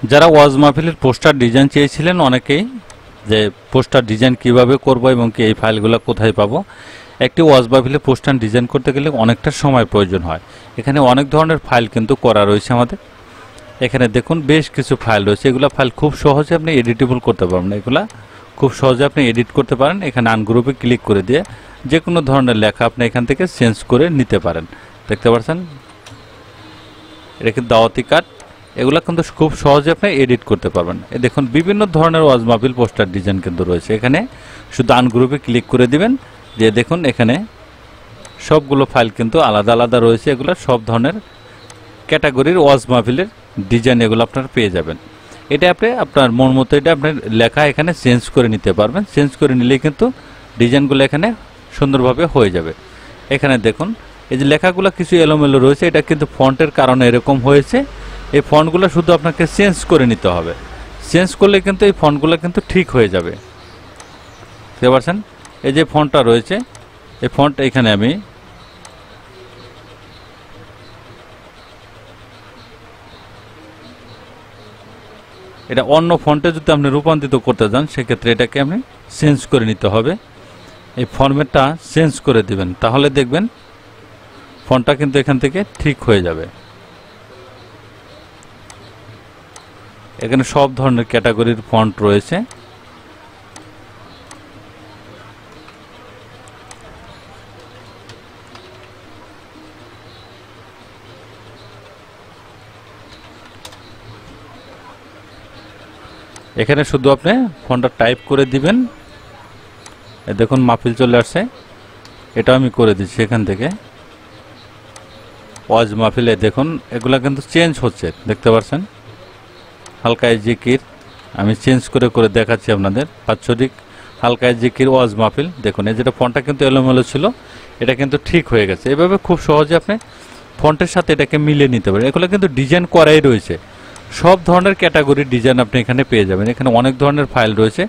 যারা ওয়াজ মাহফিলের poster design চেয়েছিলেন অনেকেই, যে পোস্টার ডিজাইন কিভাবে করব এবং কি এই ফাইলগুলো কোথায় পাবো। একটি ওয়াজ মাহফিলের পোস্টার ডিজাইন করতে গেলে অনেকটা সময় প্রয়োজন হয়। এখানে অনেক ধরনের ফাইল কিন্তু করা রয়েছে আমাদের। এখানে দেখুন বেশ কিছু ফাইল রয়েছে, এগুলো ফাইল খুব সহজে আপনি এডিটেবল করতে পারবেন। এগুলা খুব সহজে আপনি এডিট করতে পারেন। এখানে আনগ্রুপে ক্লিক করে দিয়ে যে কোনো ধরনের লেখা আপনি এখান থেকে চেঞ্জ করে নিতে পারেন। দেখতে পাচ্ছেন এটা কিন্তু দাওয়াতি কার্ড, এগুলো কিন্তু খুব সহজে আপনি এডিট করতে পারবেন। দেখুন বিভিন্ন ধরনের ওয়াজ মাহফিল পোস্টার ডিজাইন কিন্তু রয়েছে। এখানে শুধু আনগ্রুপে ক্লিক করে দিবেন, দিয়ে দেখুন এখানে সবগুলো ফাইল কিন্তু আলাদা আলাদা রয়েছে। এগুলো সব ধরনের ক্যাটাগরির ওয়াজ মাহফিলের ডিজাইন এগুলো আপনারা পেয়ে যাবেন। এটা আপনি আপনার মন মতো এটা আপনার লেখা এখানে চেঞ্জ করে নিতে পারবেন। চেঞ্জ করে নিলেই কিন্তু ডিজাইনগুলো এখানে সুন্দরভাবে হয়ে যাবে। এখানে দেখুন এই যে লেখাগুলো কিছু এলোমেলো রয়েছে, এটা কিন্তু ফন্টের কারণে এরকম হয়েছে। এই ফন্টগুলো শুধু আপনাকে চেঞ্জ করে নিতে হবে। চেঞ্জ করলে কিন্তু এই ফন্টগুলো কিন্তু ঠিক হয়ে যাবে। বুঝতে পারছেন? এই যে ফন্টটা রয়েছে, এই ফন্ট এখানে আমি এটা অন্য ফন্টে যদি আপনি রূপান্তরিত করতে যান সেক্ষেত্রে এটাকে আপনি চেঞ্জ করে নিতে হবে। এই ফরম্যাটটা চেঞ্জ করে দিবেন, তাহলে দেখবেন ফন্টটা কিন্তু এখান থেকে ঠিক হয়ে যাবে। এখানে সব ধরনের ক্যাটাগরির ফন্ট রয়েছে। এখানে শুধু আপনি ফন্টটা টাইপ করে দিবেন। দেখুন মাহফিল চলে আসছে, এটা আমি করে দিচ্ছি এখান থেকে ওয়াজ মাহফিলে। দেখুন এগুলা কিন্তু চেঞ্জ হচ্ছে, দেখতে পাচ্ছেন হালকায় জিকির আমি চেঞ্জ করে করে দেখাচ্ছি আপনাদের। বাৎসরিক হালকায় জিকির ওয়াজ মাহফিল, দেখুন এই যেটা ফন্টটা কিন্তু এলোমেলো ছিল এটা কিন্তু ঠিক হয়ে গেছে। এভাবে খুব সহজে আপনি ফন্টের সাথে এটাকে মিলিয়ে নিতে পারেন। এগুলো কিন্তু ডিজাইন করাই রয়েছে, সব ধরনের ক্যাটাগরির ডিজাইন আপনি এখানে পেয়ে যাবেন। এখানে অনেক ধরনের ফাইল রয়েছে,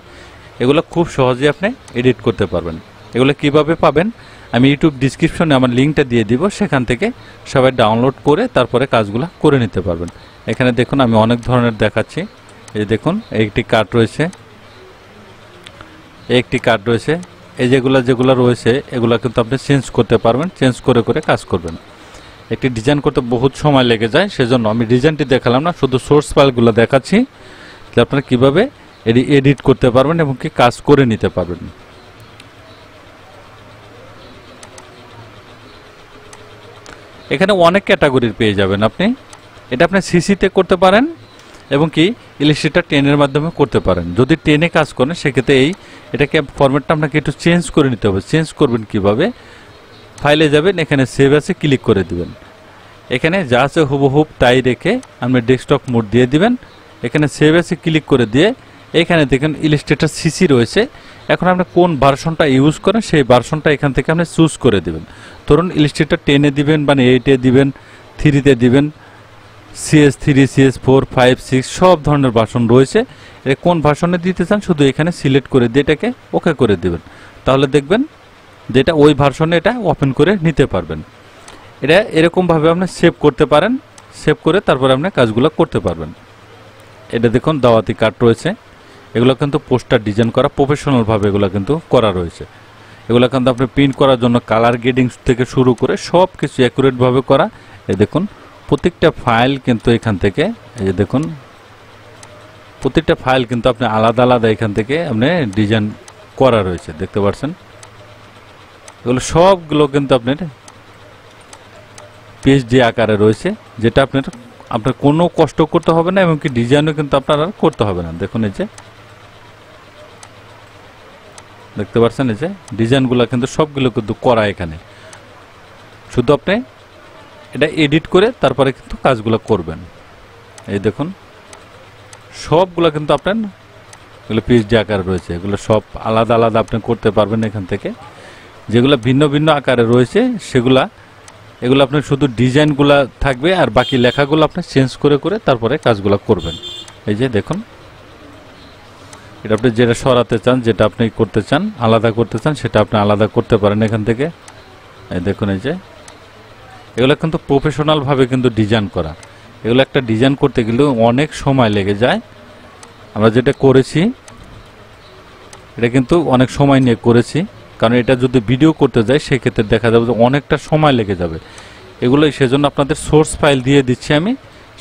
এগুলো খুব সহজে আপনি এডিট করতে পারবেন। এগুলো কিভাবে পাবেন আমি ইউটিউব ডিসক্রিপশনে আমার লিঙ্কটা দিয়ে দিব, সেখান থেকে সবাই ডাউনলোড করে তারপরে কাজগুলো করে নিতে পারবেন। এখানে দেখুন আমি অনেক ধরনের দেখাচ্ছি। এই দেখুন একটি কার্ড রয়েছে, একটি কার্ড রয়েছে। এই যেগুলো রয়েছে এগুলো কিন্তু আপনি চেঞ্জ করতে পারবেন, চেঞ্জ করে করে কাজ করবেন। একটি ডিজাইন করতে বহুত সময় লেগে যায়, সেজন্য আমি ডিজাইনটি দেখালাম না, শুধু সোর্স ফাইলগুলো দেখাচ্ছি যে আপনারা কীভাবে এডিট করতে পারবেন এবং কি কাজ করে নিতে পারবেন। এখানে অনেক ক্যাটাগরির পেয়ে যাবেন আপনি। এটা আপনি সিসিতে করতে পারেন এবং কি ইলাস্ট্রেটর 10 এর মাধ্যমে করতে পারেন। যদি 10 এ কাজ করেন সেক্ষেত্রে এটাকে ফরম্যাটটা আপনাকে একটু চেঞ্জ করে নিতে হবে। চেঞ্জ করবেন কিভাবে, ফাইলে যাবেন, এখানে সেভ আছে ক্লিক করে দিবেন। এখানে যা আছে হুবহুব তাই রেখে আপনি ডেস্কটপ মোড দিয়ে দিবেন। এখানে সেভ আছে ক্লিক করে দিয়ে এখানে দেখেন ইলাস্ট্রেটর সিসি রয়েছে। এখন আপনি কোন ভার্সনটা ইউজ করেন সেই ভার্সনটা এখান থেকে আপনি চুজ করে দিবেন। ধরুন ইলাস্ট্রেটর 10 এ দিবেন, মানে 8 এ দিবেন, 3 তে দিবেন, CS3, CS4, 5, 6 সব ধরনের ভার্সন রয়েছে। এটা কোন ভার্সনে দিতে চান শুধু এখানে সিলেক্ট করে দিয়ে এটাকে ওকে করে দিবেন, তাহলে দেখবেন যেটা ওই ভার্সনে এটা ওপেন করে নিতে পারবেন। এটা এরকমভাবে আপনি সেভ করতে পারেন, সেভ করে তারপরে আপনি কাজগুলো করতে পারবেন। এটা দেখুন দাওয়াতি কার্ড রয়েছে, এগুলো কিন্তু পোস্টার ডিজাইন করা প্রফেশনালভাবে এগুলো কিন্তু করা রয়েছে। এগুলো কিন্তু আপনি প্রিন্ট করার জন্য কালার গ্রেডিং থেকে শুরু করে সব কিছু অ্যাকুরেটভাবে করা। এই দেখুন প্রত্যেকটা ফাইল কিন্তু এখান থেকে, এই যে দেখুন প্রত্যেকটা ফাইল কিন্তু আপনি আলাদা আলাদা এখান থেকে আপনি ডিজাইন করা রয়েছে, দেখতে পাচ্ছেন। এগুলো সবগুলো কিন্তু আপনার পিএইচডি আকারে রয়েছে, যেটা আপনার কোনো কষ্ট করতে হবে না এবং কি ডিজাইনও কিন্তু আপনার আর করতে হবে না। দেখুন এই যে দেখতে পাচ্ছেন এই যে ডিজাইনগুলো কিন্তু সবগুলো কিন্তু করা এখানে, শুধু আপনি এটা এডিট করে তারপরে কিন্তু কাজগুলো করবেন। এই দেখুন সবগুলো কিন্তু আপনার এগুলো পিএইচডি আকারে রয়েছে, এগুলো সব আলাদা আলাদা আপনি করতে পারবেন এখান থেকে। যেগুলো ভিন্ন ভিন্ন আকারে রয়েছে এগুলো আপনার শুধু ডিজাইনগুলো থাকবে আর বাকি লেখাগুলো আপনি চেঞ্জ করে করে তারপরে কাজগুলো করবেন। এই যে দেখুন এটা আপনি যেটা সরাতে চান, যেটা আপনি করতে চান আলাদা করতে চান সেটা আপনি আলাদা করতে পারেন এখান থেকে। এই দেখুন এই যে এগুলো কিন্তু প্রফেশনালভাবে কিন্তু ডিজাইন করা। এগুলো একটা ডিজাইন করতে গেলে অনেক সময় লেগে যায়। আমরা যেটা করেছি এটা কিন্তু অনেক সময় নিয়ে করেছি, কারণ এটা যদি ভিডিও করতে যাই সেক্ষেত্রে দেখা যাবে যে অনেকটা সময় লেগে যাবে। এগুলো সেজন্য আপনাদের সোর্স ফাইল দিয়ে দিচ্ছি আমি,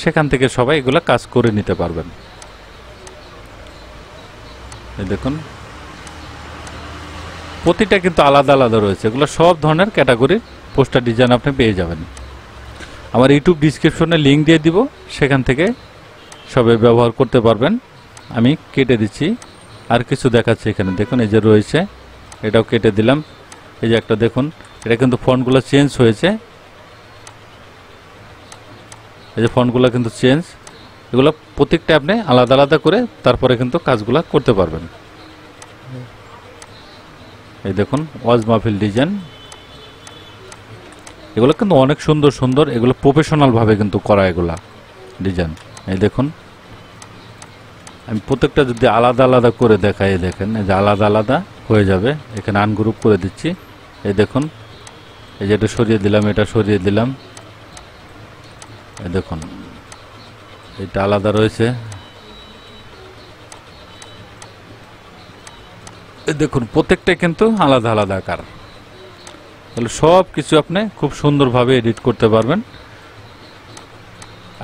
সেখান থেকে সবাই এগুলো কাজ করে নিতে পারবেন। এই দেখুন প্রতিটা কিন্তু আলাদা আলাদা রয়েছে, এগুলো সব ধরনের ক্যাটাগরির পোস্টার ডিজাইন আপনি পেয়ে যাবেন। আমার ইউটিউব ডিসক্রিপশনে লিঙ্ক দিয়ে দিব, সেখান থেকে সবাই ব্যবহার করতে পারবেন। আমি কেটে দিচ্ছি, আর কিছু দেখাচ্ছি এখানে দেখুন, এই যে রয়েছে এটাও কেটে দিলাম। এই যে একটা দেখুন, এটা কিন্তু ফন্টগুলো চেঞ্জ হয়েছে, এই যে ফন্টগুলো কিন্তু চেঞ্জ। এগুলো প্রত্যেকটা আপনি আলাদা আলাদা করে তারপরে কিন্তু কাজগুলো করতে পারবেন। এই দেখুন ওয়াজ মাহফিল ডিজাইন, এগুলো কিন্তু অনেক সুন্দর সুন্দর, এগুলো প্রফেশনাল ভাবে কিন্তু করা এগুলা ডিজাইন। এই দেখুন আমি প্রত্যেকটা যদি আলাদা আলাদা করে দেখাই, দেখেন এই যে আলাদা আলাদা হয়ে যাবে। এখানে আনগ্রুপ করে দিচ্ছি, এই দেখুন এই যে এটা সরিয়ে দিলাম, এটা সরিয়ে দিলাম, এই দেখুন এটা আলাদা রয়েছে। এই দেখুন প্রত্যেকটা কিন্তু আলাদা আলাদা আকার। তাহলে সব কিছু আপনি খুব সুন্দরভাবে এডিট করতে পারবেন,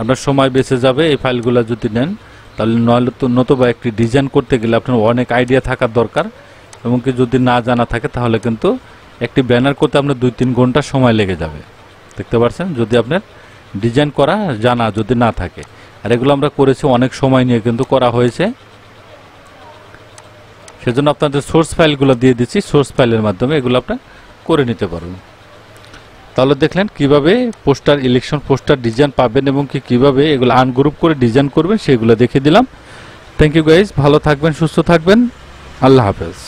আপনার সময় বেঁচে যাবে। এই ফাইলগুলো যদি নেন তাহলে নতুবা একটি ডিজাইন করতে গেলে আপনার অনেক আইডিয়া থাকার দরকার, এবং কি যদি না জানা থাকে তাহলে কিন্তু একটি ব্যানার করতে আপনার 2-3 ঘন্টা সময় লেগে যাবে। দেখতে পাচ্ছেন, যদি আপনার ডিজাইন করা জানা যদি না থাকে। আর এগুলো আমরা করেছি অনেক সময় নিয়ে কিন্তু করা হয়েছে, সেজন্য আপনাদের সোর্স ফাইলগুলো দিয়ে দিচ্ছি, সোর্স ফাইলের মাধ্যমে এগুলো আপনার করে নিতে পারবেন। তাহলে দেখলেন কিভাবে পোস্টার ইলেকশন পোস্টার ডিজাইন পাবেন এবং কিভাবে এগুলো আনগ্রুপ করে ডিজাইন করবেন সেগুলো দেখিয়ে দিলাম। থ্যাংক ইউ গাইজ, ভালো থাকবেন, সুস্থ থাকবেন, আল্লাহ হাফেজ।